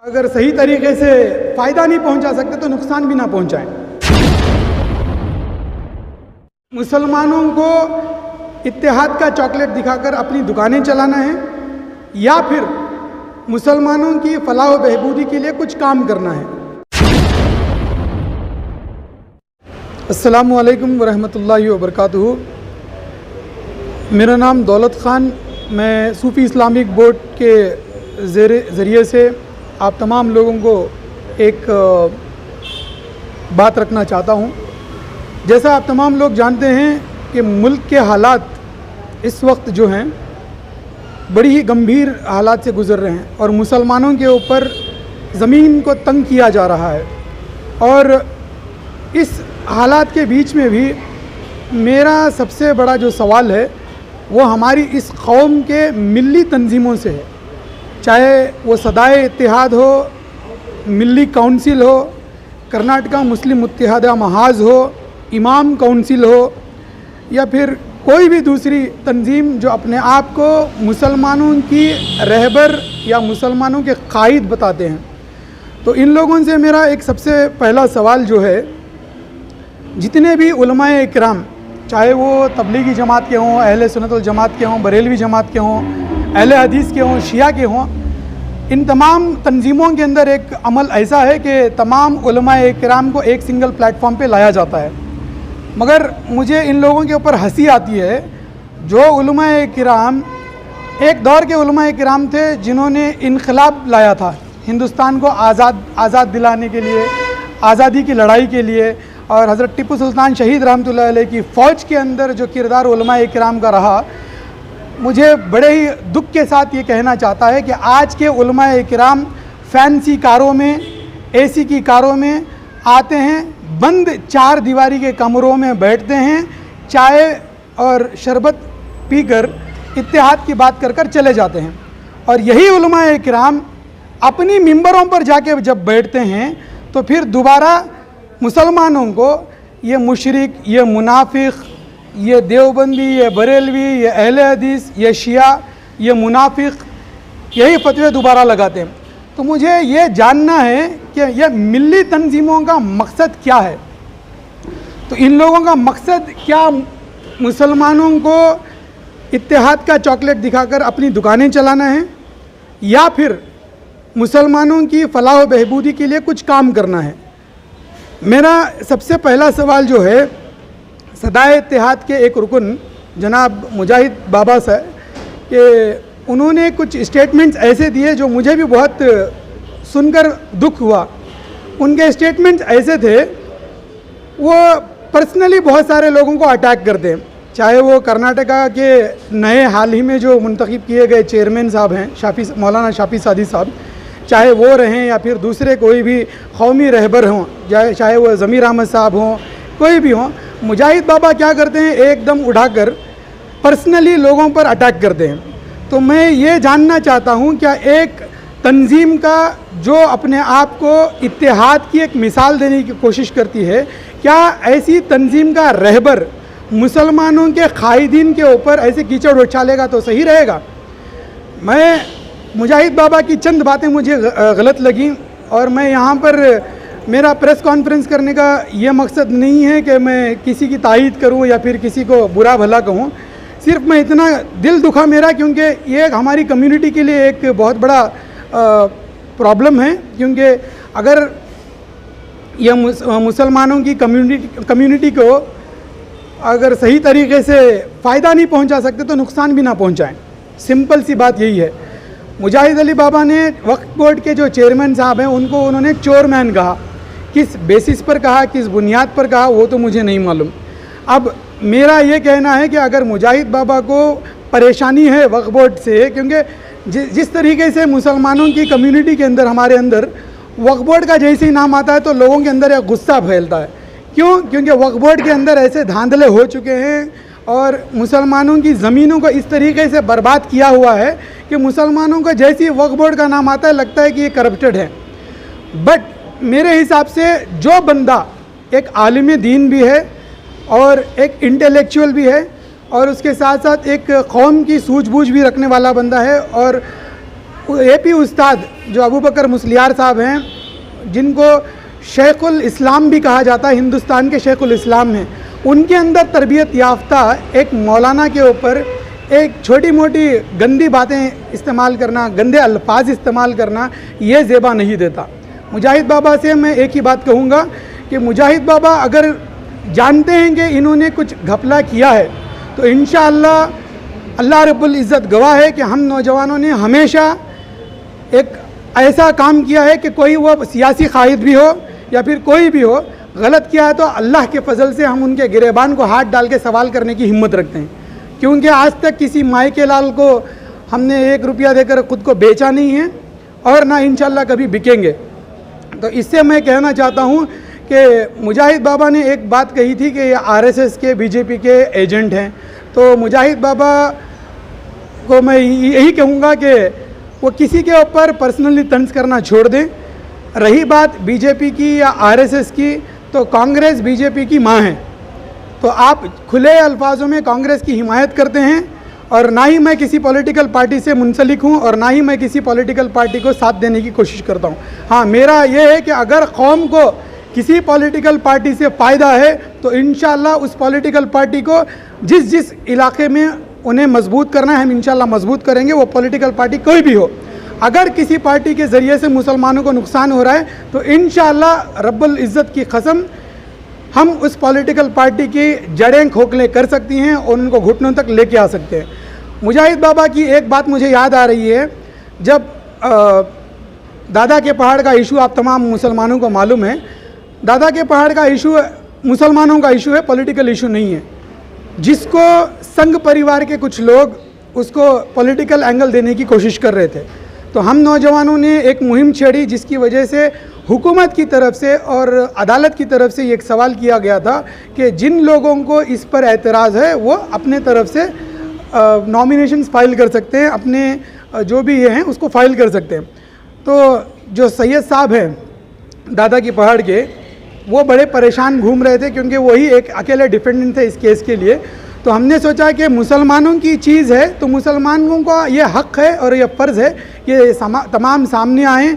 अगर सही तरीके से फ़ायदा नहीं पहुंचा सकते तो नुकसान भी ना पहुंचाएं। मुसलमानों को इत्तेहाद का चॉकलेट दिखाकर अपनी दुकानें चलाना है या फिर मुसलमानों की फलाह व बहबूदी के लिए कुछ काम करना है। अस्सलामु अलैकुम वरहमतुल्लाहि वबरकातुहू। मेरा नाम दौलत ख़ान, मैं सूफ़ी इस्लामिक बोर्ड के ज़रिए से आप तमाम लोगों को एक बात रखना चाहता हूँ। जैसा आप तमाम लोग जानते हैं कि मुल्क के हालात इस वक्त जो हैं बड़ी ही गंभीर हालात से गुज़र रहे हैं और मुसलमानों के ऊपर ज़मीन को तंग किया जा रहा है। और इस हालात के बीच में भी मेरा सबसे बड़ा जो सवाल है वो हमारी इस कौम के मिली तंजीमों से है, चाहे वो सदाए इत्तेहाद हो, मिली काउंसिल हो, कर्नाटका मुस्लिम मुत्तहिदा महाज हो, इमाम काउंसिल हो या फिर कोई भी दूसरी तंजीम जो अपने आप को मुसलमानों की रहबर या मुसलमानों के कायद बताते हैं। तो इन लोगों से मेरा एक सबसे पहला सवाल जो है, जितने भी उलमाए इकराम, चाहे वो तबलीगी जमात के हों, अहले सुन्नत वल जमात के हों, बरेलवी जमात के हों, अहले हदीस के हों, शिया के हों, इन तमाम तंजीमों के अंदर एक अमल ऐसा है कि तमाम उलमाए इकराम को एक सिंगल प्लेटफॉर्म पे लाया जाता है। मगर मुझे इन लोगों के ऊपर हंसी आती है जो उलमाए इकराम एक दौर के उलमाए इकराम थे जिन्होंने इनकलाब लाया था हिंदुस्तान को आज़ाद दिलाने के लिए, आज़ादी की लड़ाई के लिए। और हज़रत टिप्पू सुल्तान शहीद रहमतुल्लाह अलैह की फ़ौज के अंदर जो किरदार उलमाए इकराम का रहा, मुझे बड़े ही दुख के साथ ये कहना चाहता है कि आज के उलमाए इकराम फैंसी कारों में, एसी की कारों में आते हैं, बंद चार दीवारी के कमरों में बैठते हैं, चाय और शरबत पीकर इत्तेहाद की बात कर कर चले जाते हैं। और यही उलमाए इकराम अपनी मिंबरों पर जाके जब बैठते हैं तो फिर दोबारा मुसलमानों को ये मुशरिक, ये मुनाफिक, ये देवबंदी, ये बरेलवी, ये अहले हदीस, ये शिया, ये मुनाफिक, यही फतवे दोबारा लगाते हैं। तो मुझे ये जानना है कि ये मिली तंजीमों का मकसद क्या है। तो इन लोगों का मकसद क्या मुसलमानों को इत्तेहाद का चॉकलेट दिखाकर अपनी दुकानें चलाना है या फिर मुसलमानों की फलाह व बहबूदी के लिए कुछ काम करना है। मेरा सबसे पहला सवाल जो है, सदाए इत्तेहाद के एक रुकन जनाब मुजाहिद बाबा से कि उन्होंने कुछ स्टेटमेंट्स ऐसे दिए जो मुझे भी बहुत सुनकर दुख हुआ। उनके स्टेटमेंट्स ऐसे थे, वो पर्सनली बहुत सारे लोगों को अटैक करते हैं, चाहे वो कर्नाटका के नए हाल ही में जो मुंतखब किए गए चेयरमैन साहब हैं मौलाना शाफी सादी साहब, चाहे वो रहें या फिर दूसरे कोई भी कौमी रहबर हों, चाहे वो ज़मीर अहमद साहब हों, कोई भी हों। मुजाहिद बाबा क्या करते हैं, एकदम उठाकर पर्सनली लोगों पर अटैक करते हैं। तो मैं ये जानना चाहता हूँ, क्या एक तंजीम का जो अपने आप को इत्तेहाद की एक मिसाल देने की कोशिश करती है, क्या ऐसी तंजीम का रहबर मुसलमानों के कायदीन के ऊपर ऐसे कीचड़ उछालेगा तो सही रहेगा? मुजाहिद बाबा की चंद बातें मुझे गलत लगी और मैं यहाँ पर मेरा प्रेस कॉन्फ्रेंस करने का ये मकसद नहीं है कि मैं किसी की तायीद करूँ या फिर किसी को बुरा भला कहूँ। सिर्फ मैं इतना दिल दुखा मेरा, क्योंकि ये हमारी कम्युनिटी के लिए एक बहुत बड़ा प्रॉब्लम है। क्योंकि अगर यह मुसलमानों की कम्युनिटी को अगर सही तरीके से फ़ायदा नहीं पहुँचा सकते तो नुकसान भी ना पहुँचाएँ। सिंपल सी बात यही है। मुजाहिद अली बाबा ने वक्फ बोर्ड के जो चेयरमैन साहब हैं उनको उन्होंने चोरमैन कहा। किस बेसिस पर कहा, किस बुनियाद पर कहा, वो तो मुझे नहीं मालूम। अब मेरा ये कहना है कि अगर मुजाहिद बाबा को परेशानी है वक्फ बोर्ड से, क्योंकि जिस तरीके से मुसलमानों की कम्युनिटी के अंदर, हमारे अंदर वक्फ बोर्ड का जैसे ही नाम आता है तो लोगों के अंदर एक गुस्सा फैलता है। क्यों? क्योंकि वक्फ बोर्ड के अंदर ऐसे धांधले हो चुके हैं और मुसलमानों की ज़मीनों को इस तरीके से बर्बाद किया हुआ है कि मुसलमानों को जैसे ही वक्फ बोर्ड का नाम आता है लगता है कि ये करप्टेड है। बट मेरे हिसाब से जो बंदा एक आलिम दीन भी है और एक इंटेलेक्चुअल भी है और उसके साथ साथ एक कौम की सूझबूझ भी रखने वाला बंदा है और एपी उस्ताद जो अबू बकर मुस्लियार साहब हैं, जिनको शेखुल इस्लाम भी कहा जाता है, हिंदुस्तान के शेखुल इस्लाम हैं, उनके अंदर तरबियत याफ्ता एक मौलाना के ऊपर एक छोटी मोटी गंदी बातें इस्तेमाल करना, गंदे अल्फाज इस्तेमाल करना, ये ज़ेबा नहीं देता। मुजाहिद बाबा से मैं एक ही बात कहूँगा कि मुजाहिद बाबा अगर जानते हैं कि इन्होंने कुछ घपला किया है तो इंशाअल्लाह अल्लाह रब्बुल इज़्ज़त गवाह है कि हम नौजवानों ने हमेशा एक ऐसा काम किया है कि कोई वो सियासी कायद भी हो या फिर कोई भी हो, गलत किया है तो अल्लाह के फजल से हम उनके गिरेबान को हाथ डाल के सवाल करने की हिम्मत रखते हैं, क्योंकि आज तक किसी माई के लाल को हमने 1 रुपया देकर ख़ुद को बेचा नहीं है और ना इंशाअल्लाह कभी बिकेंगे। तो इससे मैं कहना चाहता हूँ कि मुजाहिद बाबा ने एक बात कही थी कि ये आरएसएस के बीजेपी के एजेंट हैं, तो मुजाहिद बाबा को मैं यही कहूँगा कि वो किसी के ऊपर पर्सनली तंज करना छोड़ दें। रही बात बीजेपी की या आरएसएस की, तो कांग्रेस बीजेपी की माँ है, तो आप खुले अल्फाजों में कांग्रेस की हिमायत करते हैं और ना ही मैं किसी पॉलिटिकल पार्टी से मुंसलिक हूं और ना ही मैं किसी पॉलिटिकल पार्टी को साथ देने की कोशिश करता हूं। हाँ, मेरा ये है कि अगर कौम को किसी पॉलिटिकल पार्टी से फ़ायदा है तो इंशाअल्लाह उस पॉलिटिकल पार्टी को जिस जिस इलाके में उन्हें मजबूत करना है हम इंशाअल्लाह मजबूत करेंगे, वो पॉलिटिकल पार्टी कोई भी हो। अगर किसी पार्टी के ज़रिए से मुसलमानों को नुकसान हो रहा है तो इंशाअल्लाह रब्बुल इज़्ज़त की कसम हम उस पॉलिटिकल पार्टी की जड़ें खोखले कर सकती हैं और उनको घुटनों तक लेके आ सकते हैं। मुजाहिद बाबा की एक बात मुझे याद आ रही है, जब दादा के पहाड़ का इशू आप तमाम मुसलमानों को मालूम है, दादा के पहाड़ का इशू मुसलमानों का इशू है, पॉलिटिकल इशू नहीं है। जिसको संघ परिवार के कुछ लोग उसको पॉलिटिकल एंगल देने की कोशिश कर रहे थे, तो हम नौजवानों ने एक मुहिम छेड़ी जिसकी वजह से हुकूमत की तरफ से और अदालत की तरफ से ये एक सवाल किया गया था कि जिन लोगों को इस पर एतराज़ है वो अपने तरफ से नॉमिनेशंस फाइल कर सकते हैं, अपने जो भी ये हैं उसको फाइल कर सकते हैं। तो जो सैयद साहब हैं दादा की पहाड़ के, वो बड़े परेशान घूम रहे थे क्योंकि वही एक अकेले डिफेंडेंट थे इस केस के लिए। तो हमने सोचा कि मुसलमानों की चीज़ है तो मुसलमानों का ये हक़ है और ये फ़र्ज़ है कि तमाम सामने आएँ,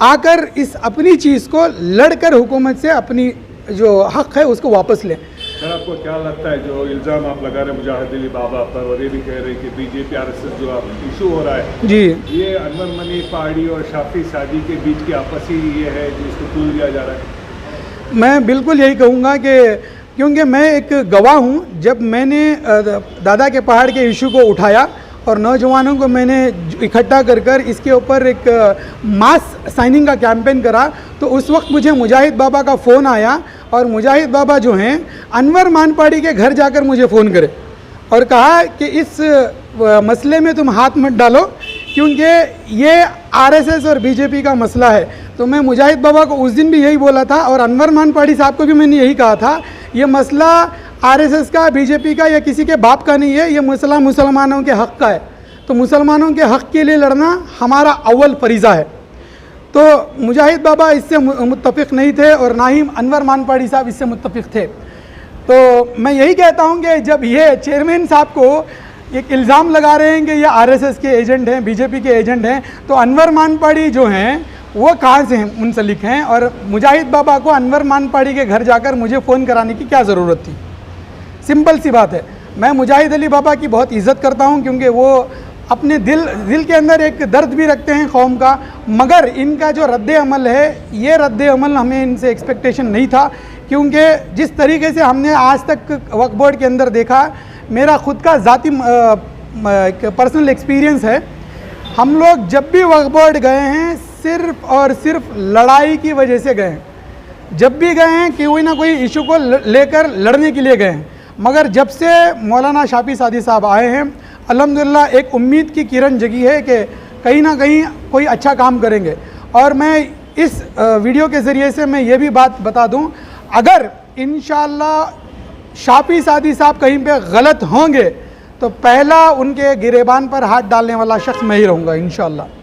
आकर इस अपनी चीज़ को लड़कर हुकूमत से अपनी जो हक़ है उसको वापस लें। सर, आपको क्या लगता है जो इल्ज़ाम आप लगा रहे हैं मुजाहिद अली बाबा पर और ये भी कह रहे हैं कि बीजेपी आरएसएस जो आप इशू हो रहा है जी, ये अनवर मनी पहाड़ी और शाफी सादी के बीच की आपसी ये है जिसको तूल दिया जा रहा है? मैं बिल्कुल यही कहूँगा कि क्योंकि मैं एक गवाह हूँ, जब मैंने दादा के पहाड़ के इशू को उठाया और नौजवानों को मैंने इकट्ठा कर इसके ऊपर एक मास साइनिंग का कैंपेन करा, तो उस वक्त मुझे मुजाहिद बाबा का फ़ोन आया और मुजाहिद बाबा जो हैं अनवर मानपाड़ी के घर जाकर मुझे फ़ोन करे और कहा कि इस मसले में तुम हाथ मत डालो क्योंकि ये आरएसएस और बीजेपी का मसला है। तो मैं मुजाहिद बाबा को उस दिन भी यही बोला था और अनवर मानपाड़ी साहब को भी मैंने यही कहा था, ये मसला आरएसएस का, बीजेपी का या किसी के बाप का नहीं है, ये मसला मुसलमानों के हक़ का है। तो मुसलमानों के हक़ के लिए लड़ना हमारा अव्वल फरीज़ा है। तो मुजाहिद बाबा इससे मुत्तफ़िक़ नहीं थे और ना ही अनवर मानपाड़ी साहब इससे मुत्तफ़िक़ थे। तो मैं यही कहता हूँ कि जब ये चेयरमैन साहब को एक इल्ज़ाम लगा रहे हैं कि ये आरएसएस के एजेंट हैं, बीजेपी के एजेंट हैं, तो अनवर मानपाड़ी जो हैं वो कहाँ से हैं, मुंसलिक हैं, और मुजाहिद बाबा को अनवर मानपाड़ी के घर जाकर मुझे फ़ोन कराने की क्या ज़रूरत थी? सिंपल सी बात है। मैं मुजाहिद अली बाबा की बहुत इज़्ज़त करता हूँ क्योंकि वो अपने दिल के अंदर एक दर्द भी रखते हैं कौम का, मगर इनका जो रद्द अमल है, ये रद्द अमल हमें इनसे एक्सपेक्टेशन नहीं था, क्योंकि जिस तरीके से हमने आज तक वक्फ बोर्ड के अंदर देखा, मेरा ख़ुद का ज़ाती पर्सनल एक्सपीरियंस है, हम लोग जब भी वक्फ बोर्ड गए हैं सिर्फ़ और सिर्फ लड़ाई की वजह से गए हैं। जब भी गए हैं कि कोई ना कोई इशू को लेकर लड़ने के लिए गए हैं, मगर जब से मौलाना शाफी सादी साहब आए हैं अल्हम्दुलिल्लाह एक उम्मीद की किरण जगी है कि कहीं ना कहीं कोई अच्छा काम करेंगे। और मैं इस वीडियो के ज़रिए से मैं ये भी बात बता दूं, अगर इंशाअल्लाह शाफी सादी साहब कहीं पे गलत होंगे तो पहला उनके गिरेबान पर हाथ डालने वाला शख्स मैं ही रहूँगा इंशाअल्लाह।